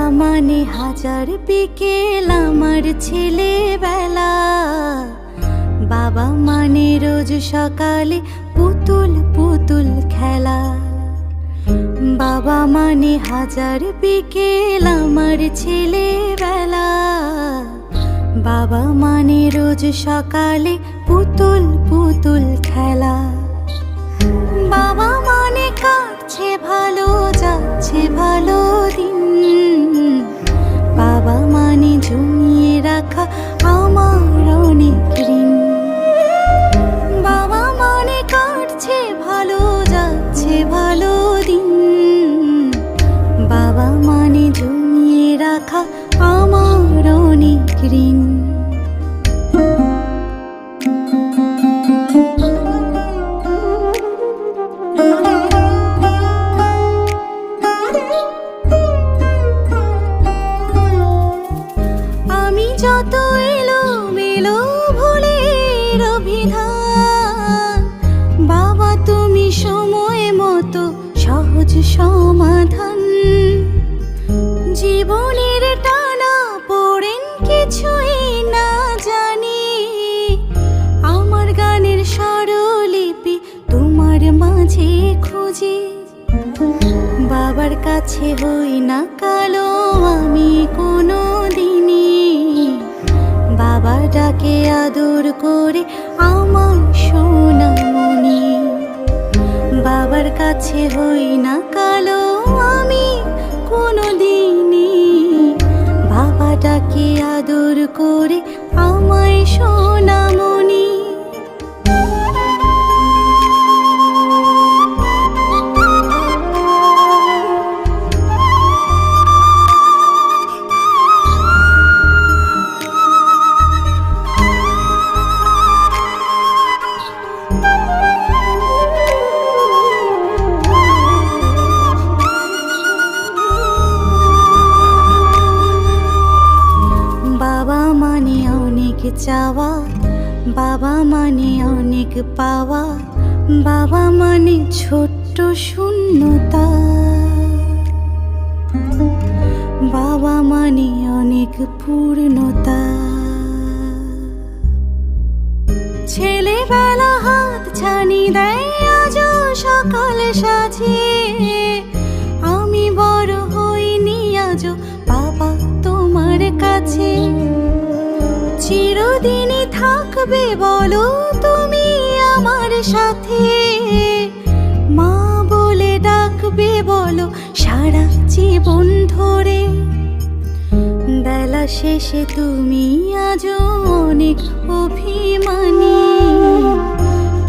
বাবা মানে হাজার বিকেল আমার ছেলেবেলা। বাবা মানে রোজ সকালে পুতুল পুতুল খেলা। বাবা মানে হাজার বিকেল আমার ছেলেবেলা। বাবা মানে রোজ সকালে পুতুল পুতুল খেলা। বাবা মানে কাটছে ভালো, যাচ্ছে ভালো দিন। বাবা মানে জমিয়ে রাখা আমার অনেক ঋণ। বাবা মানে কাটছে ভালো, যাচ্ছে ভালো দিন। বাবা মানে জমিয়ে রাখা আমার অনেক ঋণ। যত এলোমেলো ভুলের অভিধান, বাবা তুমি সময় মতো সহজ সমাধান। জীবনের টানা পড়েন কিছুই না জানি, আমার গানের স্বরলিপি তোমার মাঝে খুঁজি। বাবার কাছে হই না কালো আমি কোনো দিনই, বাবা ডাকে আদর করে আমার সোনামণি। বাবার কাছে হই না কালো আমি কোনো দিনই, বাবা ডাকে আদর করে আমায় সোনামণি। বাবা মানে অনেক চাওয়া, বাবা মানে অনেক পাওয়া। বাবা মানে ছোট্ট শূন্যতা। বাবা মানে অনেক পূর্ণতা। ছেলেবেলা হাত ছানি দেয় আজও সকাল সাজিয়ে, আমি বড় হইনি আজও বাবা তোমার কাছে। চিরদিনই থাকবে বলো তুমি আমার সাথে, মা বলে ডাকবে বলো সারা জীবন ধরে। বেলা শেষে তুমি আজও অনেক অভিমানী,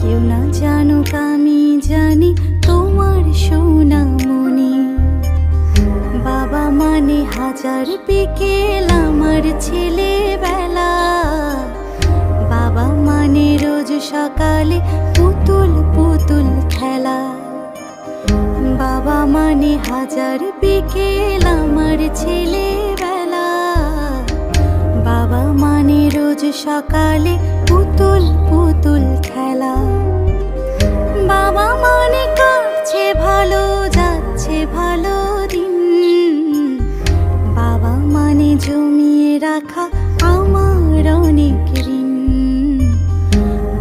কেউ না জানুক আমি জানি তোমার সোনামণি। বাবা মানে হাজার বিকেল আমার ছেলেবেলা। বাবা মানে রোজ সকালে পুতুল পুতুল খেলা। বাবা মানে হাজার বিকেল আমার ছেলেবেলা। বাবা মানে রোজ সকালে পুতুল পুতুল খেলা। বাবা মানে কাটছে ভালো, যাচ্ছে ভালো দিন। বাবা মানে জমিয়ে রাখা আমার অনেক ঋণ।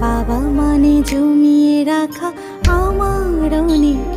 বাবা মানে জমিয়ে রাখা আমার অনেক